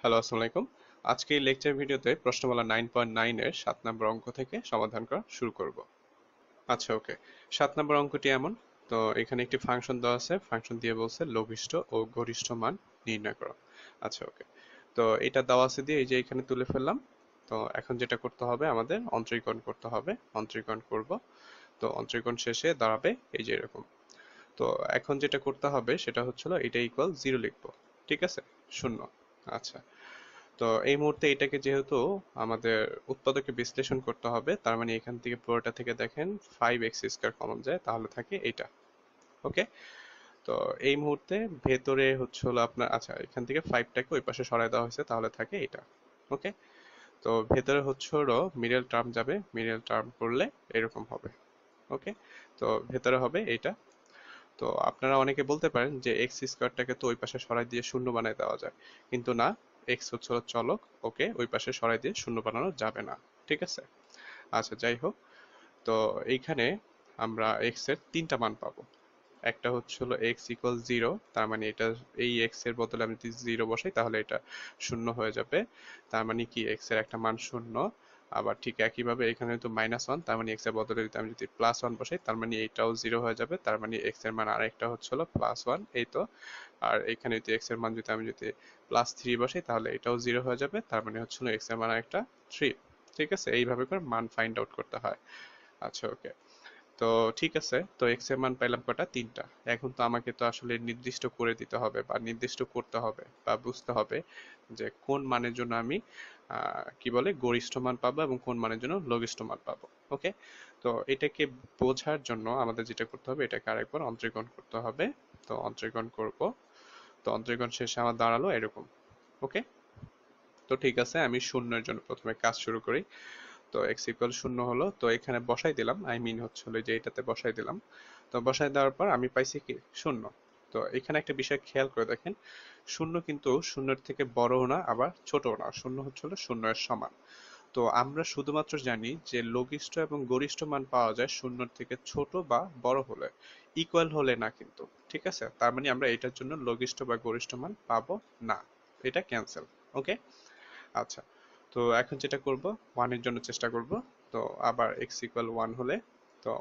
Hello, আসসালামু আলাইকুম। আজকে এই লেকচার ভিডিওতে প্রশ্নমালা 9.9 এর 7 নম্বর অঙ্ক থেকে সমাধান করা শুরু করব। আচ্ছা, ওকে। 7 নম্বর অঙ্কটি এমন। তো এখানে একটি ফাংশন দেওয়া আছে, ফাংশন দিয়ে বলছে লঘিষ্ঠ ও গরিষ্ঠ মান নির্ণয় করো। আচ্ছা, ওকে। তো এটা দেওয়া আছে দিয়ে এই যে এখানে তুলে ফেললাম। তো এখন যেটা করতে হবে আমাদের অন্তরীকরণ করতে হবে, অন্তরীকরণ করব। তো অন্তরীকরণ শেষে দাঁড়াবে এই যে এরকম। তো এখন যেটা করতে হবে সেটা হচ্ছিল এটা ইকুয়াল 0 লিখবো। ঠিক আছে, শূন্য। আচ্ছা, তো এই মুহূর্তে এটাকে যেহেতু আমাদের উৎপাদকে বিশ্লেষণ করতে হবে, তার মানে এখান থেকে পুরোটা থেকে দেখেন 5x² কমন যায়, তাহলে থাকে এটা। ওকে। তো এই মুহূর্তে ভেতরে হচ্ছে হলো আপনার, আচ্ছা এখান থেকে 5টাকে ওই পাশে সরায় দেওয়া হয়েছে, তাহলে থাকে এটা। ওকে। তো ভেতরে হচ্ছে হলো মিডল টার্ম যাবে, মিডল টার্ম করলে এরকম হবে। ওকে। তো ভেতরে হবে এইটা। তো আপনারা অনেকে বলতে পারেন যে x² তো ওই পাশে সরাই দিয়ে শূন্য বানায় দেওয়া যায়, কিন্তু না। এক্স হচ্ছে হলো চলক, ওকে ওই পাশে সরাই দিয়ে শূন্য বানানো যাবে না। ঠিক আছে। আচ্ছা, যাই হোক। তো এইখানে আমরা এক্স এর তিনটা মান পাবো। একটা হচ্ছে হলো এক্স ইকুয়াল 0, তার মানে এটা এই এক্স এর বদলে আমি যদি 0 বসাই তাহলে এটা শূন্য হয়ে যাবে। তার মানে কি এক্স এর একটা মান শূন্য। আবার ঠিক একইভাবে এখানে তো -1, তার মানে এক্স এর বদলে যদি আমি যদি +1 বসাই তার মানে এটাও 0 হয়ে যাবে, তার মানে এক্স এর মান আরেকটা হচ্ছে হলো +1, এই তো। আর এখানে যদি এক্স এর মান যদি আমি যদি +3 বসাই তাহলে এটাও 0 হয়ে যাবে, তার মানে হচ্ছে হলো এক্স এর মান আরেকটা 3। ঠিক আছে, এইভাবে করে মান ফাইন্ড আউট করতে হয়। আচ্ছা, ওকে। তো ঠিক আছে, তো এক্স এর মান পাইলাম কটা? তিনটা। এখন তো আমাকে তো আসলে নির্দিষ্ট করে দিতে হবে বা নির্দিষ্ট করতে হবে বা বুঝতে হবে যে কোন মানের জন্য আমি কি বলে গরিষ্ঠ মান পাবো এবং কোন মানের জন্য লঘিষ্ঠ মান পাবো। ওকে। তো এটাকে বোঝার জন্য আমাদের যেটা করতে হবে, এটাকে আরেকবার অন্তরীকরণ করতে হবে। তো অন্তরীকরণ করব। তো অন্তরীকরণ শেষে আমার দাঁড়ালো এরকম। ওকে। তো ঠিক আছে, আমি শূন্যের জন্য প্রথমে কাজ শুরু করি। তো এক্স ইকুয়াল শূন্য হলো, তো এখানে বসাই দিলাম, আই মিন হচ্ছে হলো যে এটাতে বসাই দিলাম। তো বসাই দেওয়ার পর আমি পাইছি কি শূন্য। তো এখানে একটা বিষয় খেয়াল করে দেখেন, শূন্য কিন্তু শূন্যের থেকে বড়ও না আবার ছোটও না, শূন্য হচ্ছে হলো শূন্যের সমান। তো আমরা শুধুমাত্র জানি যে লঘিষ্ঠ এবং গরিষ্ঠ মান পাওয়া যায় শূন্যের থেকে ছোট বা বড় হলে, ইকুয়াল হলে না কিন্তু। ঠিক আছে, তার মানে আমরা এটার জন্য লঘিষ্ঠ বা গরিষ্ঠ মান পাবো না, এটা ক্যান্সেল। ওকে। আচ্ছা, তো এখন যেটা করব, ওয়ানের জন্য চেষ্টা করব। তো আবার এক্স ইকুয়াল 1 হলে, তো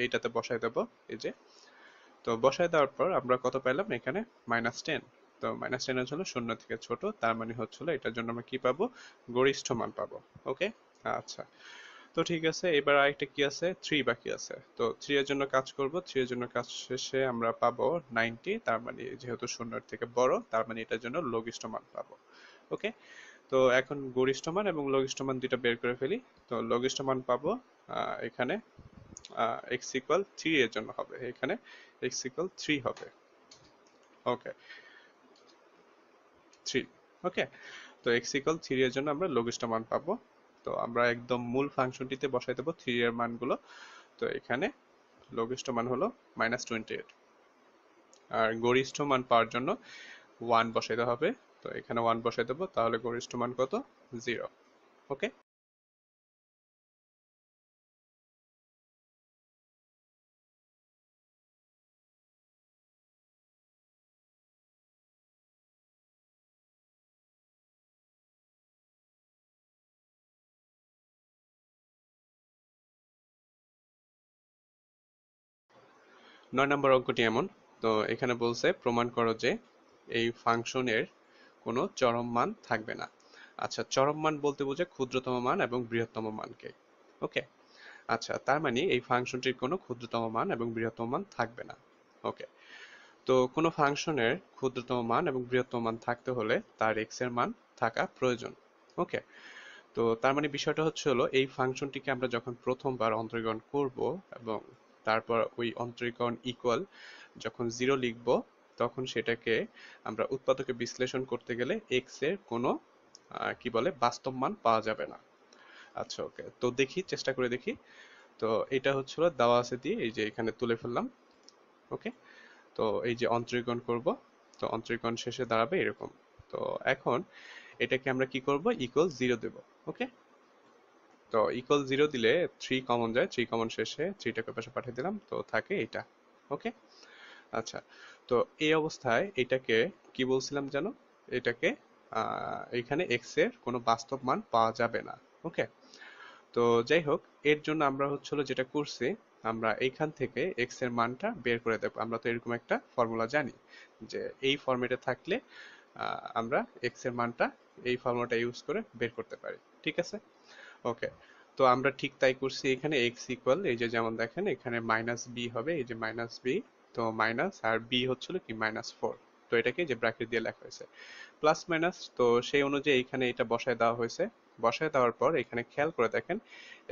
এইটাতে বসাই দেব এই যে। তো বসাই দেওয়ার পর আমরা কত পাইলাম এখানে? -10। তো -10 হলো শূন্য থেকে ছোট, তার মানে হচ্ছিল এটার জন্য আমরা কি পাবো? গরিষ্ঠ মান পাবো। ওকে। আচ্ছা, তো ঠিক আছে, এবার আরেকটা কি আছে? 3 বাকি আছে। তো 3 এর জন্য কাজ করব, 3 এর জন্য কাজ শেষে আমরা পাবো 90, তার মানে যেহেতু শূন্যের থেকে বড়, তার মানে এটার জন্য লঘিষ্ঠ মান পাবো। ওকে। তো এখন গরিষ্ঠ মান এবং লঘিষ্ঠ মান দুইটা বের করে ফেলি। তো লঘিষ্ঠ মান পাবো এখানে এক্স ইকুয়াল 3 এর জন্য হবে এখানে এক্স ইকুয়াল 3 হবে। ওকে, 3। ওকে। তো এক্স ইকুয়াল 3 এর জন্য আমরা লঘিষ্ঠ মান পাবো। তো আমরা একদম মূল ফাংশনটিতে বসাই দেবো 3 এর মানগুলো। তো এখানে লঘিষ্ঠ মান হলো -28, আর গরিষ্ঠ মান পাওয়ার জন্য 1 বসাইতে হবে। তো এখানে 1 বসাই দেবো, তাহলে গরিষ্ঠ মান কত? 0। ওকে। 9 নম্বর অঙ্কটি এমন। তো এখানে বলছে প্রমাণ করো যে এই ফাংশনের কোনো চরম মান থাকবে না। আচ্ছা, চরম মান বলতে বোঝায় ক্ষুদ্রতম মান এবং বৃহত্তম মানকে। ওকে। আচ্ছা, তার মানে এই ফাংশনটির কোনো ক্ষুদ্রতম মান এবং বৃহত্তম মান থাকবে না। ওকে। তো কোনো ফাংশনের ক্ষুদ্রতম মান এবং বৃহত্তম মান থাকতে হলে তার এক্স এর মান থাকা প্রয়োজন। ওকে। তো তার মানে বিষয়টা হচ্ছে হলো এই ফাংশনটিকে আমরা যখন প্রথমবার অন্তরীকরণ করব এবং তারপর ওই অন্তরীকরণ ইকুয়াল যখন 0 লিখব, তখন সেটাকে আমরা উৎপাদকে বিশ্লেষণ করতে গেলে এক্স এর কোনো কি বলে বাস্তব মান পাওয়া যাবে না। আচ্ছা, ওকে। তো দেখি, চেষ্টা করে দেখি। তো এটা হচ্ছিল দেওয়া আছে দিয়ে এই যে এখানে তুলে ফেললাম। ওকে। তো এই যে অন্তরীকরণ করব, তো অন্তরীকরণ শেষে দাঁড়াবে এরকম। তো এখন এটাকে আমরা কি করব? ইকুয়াল 0 দেব। ওকে। তো ইকুয়াল 0 দিলে 3 কমন যায়, 3 কমন শেষে 3টাকে পাশে পাঠিয়ে দিলাম, তো থাকে এটা। ওকে। আচ্ছা, তো এই অবস্থায় এটাকে কি বলছিলাম জানো? এটাকে এখানে এক্স এর কোনো বাস্তব মান পাওয়া যাবে না। ওকে, তো যাই হোক, এর জন্য আমরা হচ্ছিল যেটা করছি, আমরা এইখান থেকে এক্স এর মানটা বের করে দেবো। আমরা তো এরকম একটা ফর্মুলা জানি যে এই ফর্মেটে থাকলে আমরা এক্স এর মানটা এই ফর্মুলাটা ইউজ করে বের করতে পারি। ঠিক আছে, ওকে। তো আমরা ঠিক তাই করছি, এখানে এক্স ইকুয়াল, এই যে যেমন দেখেন এখানে মাইনাস বি হবে, এই যে মাইনাস বি, তো মাইনাস আর বি হচ্ছিল কি -4, তো এটাকে যে ব্র্যাকেট দিয়ে লেখা হয়েছে প্লাস মাইনাস, তো সেই অনুযায়ী এখানে এটা বসায় দেওয়া হয়েছে। বসায় দেওয়ার পর এখানে খেয়াল করে দেখেন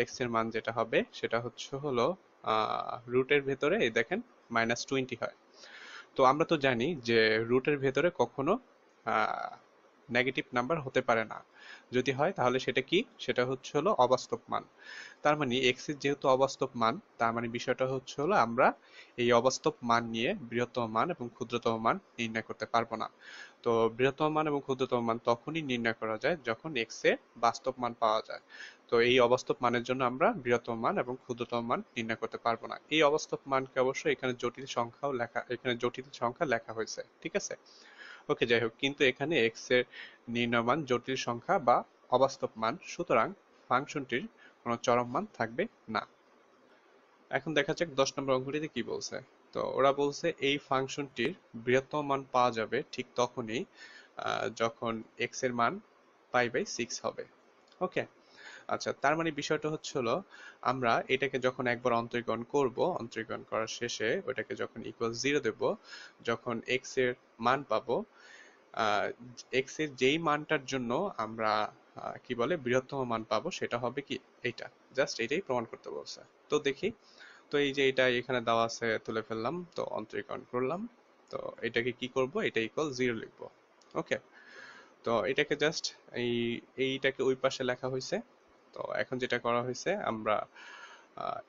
এক্স এর মান যেটা হবে সেটা হচ্ছে হলো রুটের ভেতরে এই দেখেন -20 হয়। তো আমরা তো জানি যে রুটের ভেতরে কখনো নেগেটিভ নাম্বার হতে পারে না, যদি হয় তাহলে সেটা কি, সেটা হচ্ছে হলো অবাস্তব মান। তার মানে এক্স এর যেহেতু অবাস্তব মান, তার মানে বিষয়টা হচ্ছে হলো আমরা এই অবাস্তব মান নিয়ে বৃহত্তম মান এবং ক্ষুদ্রতম মান নির্ণয় করতে পারবো না। তো বৃহত্তম মান এবং ক্ষুদ্রতম মান তখনই নির্ণয় করা যায় যখন এক্স এর বাস্তব মান পাওয়া যায়। তো এই অবাস্তব মানের জন্য আমরা বৃহত্তম মান এবং ক্ষুদ্রতম মান নির্ণয় করতে পারবো না। এই অবাস্তব মানকে অবশ্যই এখানে জটিল সংখ্যাও লেখা, এখানে জটিল সংখ্যা লেখা হয়েছে, ঠিক আছে। ওকে, যাই হোক, কিন্তু এখানে এক্স এর নির্ণয় মান জটিল সংখ্যা বা অবাস্তব মান, সুতরাং ফাংশনটির কোনো চরম মান থাকবে না। এখন দেখা যাক 10 নম্বর অঙ্কটিতে কি বলছে। তো ওরা বলছে এই ফাংশনটির বৃহত্তম মান পাওয়া যাবে ঠিক তখনই যখন এক্স এর মান π/6 হবে। ওকে, আচ্ছা, তার মানে বিষয়টা হচ্ছে হলো আমরা এটাকে যখন একবার অন্তরীকরণ করব, অন্তরীকরণ করার শেষে ওটাকে যখন ইকুয়াল 0 দেব, যখন এক্স এর মান পাবো, এক্স এর যেই মানটার জন্য আমরা কি বলে বৃহত্তম মান পাবো সেটা হবে কি এইটা, জাস্ট এটাই প্রমাণ করতে বলছে। তো দেখি, তো এই যে এটা এখানে দেওয়া আছে, তুলে ফেললাম, তো অন্তরীকরণ করলাম। তো এটাকে কি করব, এটা ইকুয়াল 0 লিখবো। ওকে, তো এটাকে জাস্ট এই এইটাকে ওই পাশে লেখা হয়েছে। তো এখন যেটা করা হয়েছে, আমরা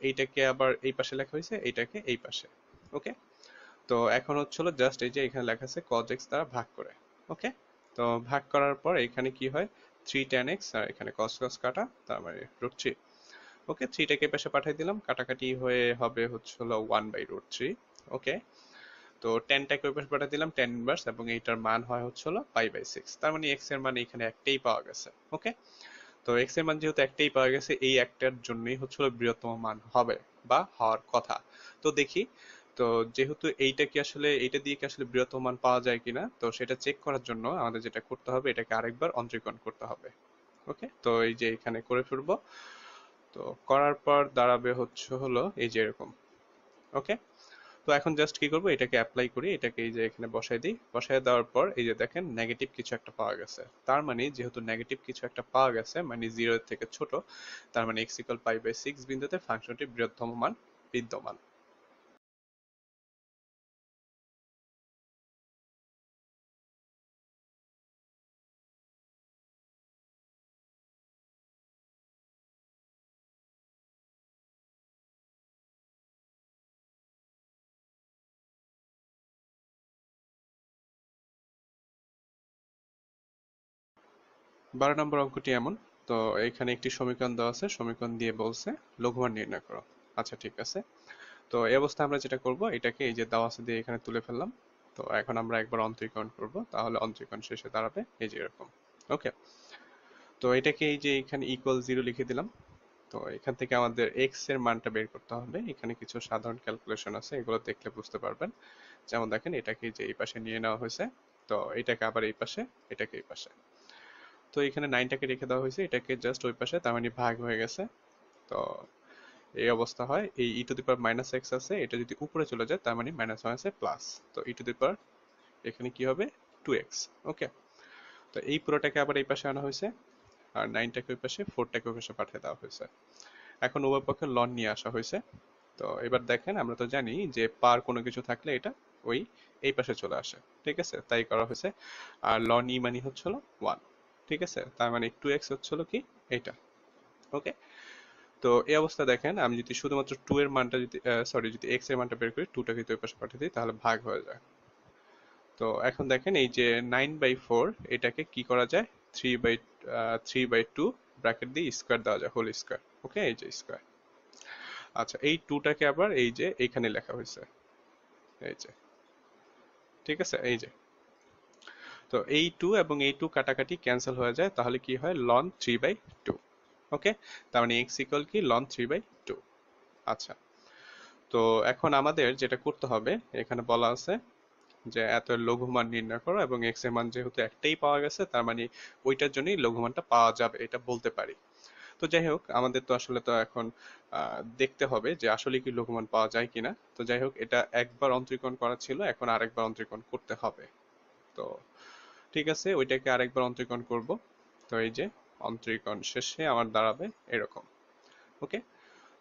এইটাকে আবার এই পাশে লেখা হয়েছে, এইটাকে এই পাশে। ওকে, তো এখন হচ্ছিল জাস্ট এই যে এখানে লেখা আছে cos x দ্বারা ভাগ করে। ওকে, তো ভাগ করার পর এখানে কি হয়, 3 tan x, আর এখানে cos cos কাটা, তার মানে √3। ওকে, 3টাকে পাশে পাঠিয়ে দিলাম, কাটাকাটি হয়ে হবে হচ্ছে হলো 1/√3। ওকে, তো 10টাকে ওই পাশে পাঠিয়ে দিলাম, tan ইনভার্স, এবং এইটার মান হয় হচ্ছে হলো π/6। তার মানে x এর মান এখানে একটাই পাওয়া গেছে। ওকে, তো x এর মান যেহেতু একটাই পাওয়া গেছে, এই একটার জন্যই হচ্ছে হলো বৃহত্তম মান হবে বা হওয়ার কথা। তো দেখি, তো যেহেতু এইটা কি আসলে, এইটা দিয়ে কি আসলে বৃহত্তম মান পাওয়া যায় কিনা, তো সেটা চেক করার জন্য আমাদের যেটা করতে হবে, এটাকে আরেকবার অন্তরীকরণ করতে হবে। ওকে, তো এই যে এখানে করে ফিরবো, তো করার পর দাঁড়াবে হচ্ছে হলো এই যে এরকম। ওকে, তো এখন জাস্ট কি করবো, এটাকে অ্যাপ্লাই করি, এটাকে এই যে এখানে বসাই দিই। বসাই দেওয়ার পর এই যে দেখেন নেগেটিভ কিছু একটা পাওয়া গেছে। তার মানে যেহেতু নেগেটিভ কিছু একটা পাওয়া গেছে, মানে 0 এর থেকে ছোট, তার মানে x ইকুয়াল π/6 বিন্দুতে ফাংশনটি বৃহত্তম মান বিদ্যমান। 12 নম্বর অঙ্কটি এমন। তো এখানে একটি সমীকরণ দেওয়া আছে, সমীকরণ দিয়ে বলছে লঘুমান নির্ণয় করো। আচ্ছা, ঠিক আছে। তো এই অবস্থায় আমরা যেটা করব, এটাকে এই যে দেওয়া আছে দিয়ে এখানে তুলে ফেললাম। তো এখন আমরা একবার অন্তরীকরণ করব, তাহলে অন্তরীকরণ শেষে দাঁড়াবে এই যে এরকম। ওকে, তো এটাকে এই যে এখানে ইকুয়াল 0 লিখে দিলাম। তো এখান থেকে আমাদের এক্স এর মানটা বের করতে হবে। এখানে কিছু সাধারণ ক্যালকুলেশন আছে, এগুলো দেখলে বুঝতে পারবেন। যেমন দেখেন, এটাকে যে এই পাশে নিয়ে নেওয়া হয়েছে, তো এটাকে আবার এই পাশে, এটাকে এই পাশে। তো এখানে 9টাকে রেখে দেওয়া হয়েছে, এটাকে জাস্ট ওই পাশে, তার মানে ভাগ হয়ে গেছে। তো এই অবস্থা হয়, এই E to the power minus X আছে, এটা যদি উপরে চলে যায় তার মানে মাইনাস ওয়ান আছে প্লাস, তো ই টু দি পাওয়ার এখানে কি হবে 2x। ওকে, তো এই পুরোটাকে আবার এই পাশে আনা হয়েছে, আর 9টাকে ওই পাশে, 4টাকে ওই পাশে পাঠিয়ে দেওয়া হয়েছে। এখন উভয় পক্ষে লন নিয়ে আসা হয়েছে। তো এবার দেখেন, আমরা তো জানি যে পার কোনো কিছু থাকলে এটা ওই এই পাশে চলে আসে, ঠিক আছে, তাই করা হয়েছে। আর লন ই মানে হচ্ছিল 1, ঠিক আছে, তার মানে 2x হচ্ছিল কি এইটা। ওকে, তো এই অবস্থা দেখেন, আমি যদি শুধুমাত্র 2 এর মানটা যদি সরি যদি x এর মানটা বের করি, 2টাকে তো ওই পাশে পাঠিয়ে দিই, তাহলে ভাগ হয়ে যায়। তো এখন দেখেন এই যে 9/4, এটাকে কি করা যায়, 3/2 ব্র্যাকেট দিয়ে স্কোয়ার দেওয়া যায়, হোল স্কোয়ার। ওকে, এই যে স্কোয়ার। আচ্ছা, এই 2টাকে আবার এই যে এইখানে লেখা হয়েছে, এই যে, ঠিক আছে, এই যে। তো এই 2 এবং এই 2 কাটাকাটি ক্যান্সেল হয়ে যায়, তাহলে কি হয় ln 3/2। ওকে, তার মানে x ইকুয়াল কি ln 3/2। আচ্ছা, তো এখন আমাদের যেটা করতে হবে, এখানে বলা আছে যে এত লঘুমান নির্ণয় করো, এবং x এর মান যেহেতু একটাই পাওয়া গেছে, তার মানে ওইটার জন্যই লঘুমানটা পাওয়া যাবে, এটা বলতে পারি। তো যাই হোক, আমাদের তো আসলে তো এখন দেখতে হবে যে আসলে কি লঘুমান পাওয়া যায় কিনা। তো যাই হোক, এটা একবার অন্তরীকরণ করা ছিল, এখন আরেকবার অন্তরীকরণ করতে হবে। তো ঠিক আছে, ওইটাকে আরেকবার অন্তরীকরণ করব। তো এই যে অন্তরীকরণ শেষে আমার দাঁড়াবে এরকম। ওকে,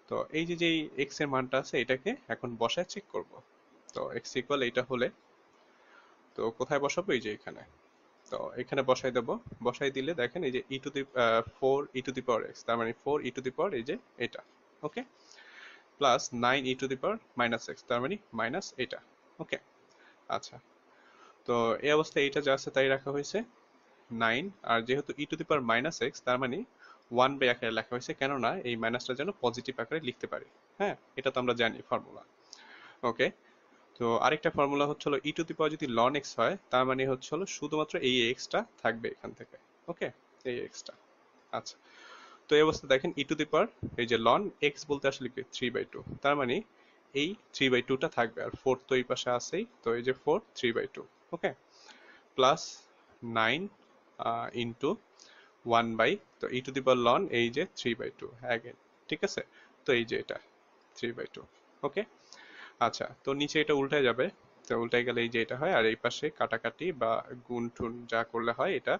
তো এই যে যেই x এর মানটা আছে, এটাকে এখন বসায় চেক করব। তো x ইকুয়াল এইটা হলে, তো কোথায় বসাবো, এই যে এখানে। তো এখানে বসাই দেব। বসাই দিলে দেখেন এই যে ই টু দি 4 e⁻x, তার মানে 4 e⁻, এই যে এটা। ওকে, প্লাস 9 e⁻−x, তার মানে মাইনাস এটা। ওকে, আচ্ছা, তো এই অবস্থায় এইটা যা আছে তাই রাখা হয়েছে 9, আর যেহেতু e⁻−x, তার মানে 1 বাই আকারে লেখা হয়েছে, কেননা এই মাইনাসটা যেন পজিটিভ আকারে লিখতে পারি। হ্যাঁ, এটা তো আমরা জানি ফর্মুলা। ওকে, তো আরেকটা ফর্মুলা হচ্ছিল যদি ln x হয়, তার মানে হচ্ছিল শুধুমাত্র এই এক্সটা থাকবে এখান থেকে। ওকে, এই এক্সটা। আচ্ছা, তো এই অবস্থা দেখেন এই যে ln x বলতে আসলে কি 3/2, তার মানে এই 3/2টা থাকবে, আর 4 তো এই পাশে আছেই, তো এই যে 4 3/2। ওকে, প্লাস 9 ইন্টু 1 বাই, তো ln এই যে 3/2 অ্যাগেন। ঠিক আছে, তো এই যে এটা 3/2। ওকে, আচ্ছা, তো নিচে এটা উল্টে যাবে। তো উল্টে গেলে এই যে এটা হয়, আর এই পাশে কাটাকাটি বা গুণ টুন যা করলে হয়, এটা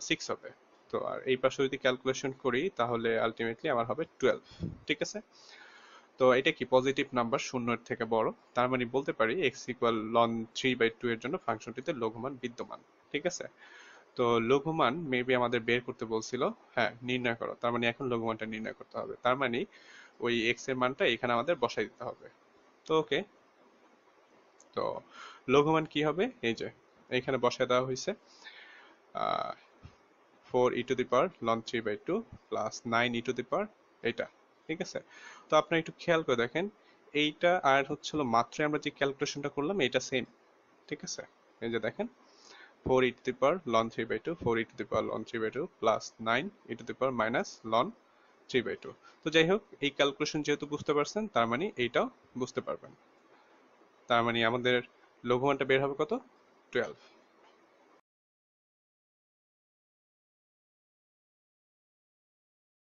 6 হবে। তো আর এই পাশে যদি ক্যালকুলেশন করি, তাহলে আলটিমেটলি আমার হবে 12। ঠিক আছে, তো এটা কি পজিটিভ নাম্বার, শূন্যের থেকে বড়, তার মানে বলতে পারি x ইকুয়াল ln 3/2 এর জন্য ফাংশনটিতে লঘুমান বিদ্যমান। ঠিক আছে, তো লঘুমান মেবি আমাদের বের করতে বলছিল। হ্যাঁ, নির্ণয় করো, তার মানে এখন লঘুমানটা নির্ণয় করতে হবে, তার মানে ওই x এর মানটা এখানে আমাদের বসাই দিতে হবে। তো ওকে, তো লঘুমান কি হবে, এই যে এখানে বসায় দেওয়া হয়েছে 4 e⁻ln 3/2 প্লাস 9 e⁻, এটা। ঠিক আছে, তো আপনারা একটু খেয়াল করে দেখেন, এইটা আর হচ্ছিল মাত্র আমরা যে ক্যালকুলেশনটা করলাম, এটা সেম। ঠিক আছে, এই যে দেখেন 4 e⁻ln 3/2, 4 e⁻ln 3/2 প্লাস 9 e⁻−ln 3/2। তো যাই হোক, এই ক্যালকুলেশন যেহেতু বুঝতে পারছেন, তার মানে এইটাও বুঝতে পারবেন। তার মানে আমাদের লঘুমানটা বের হবে কত, 12।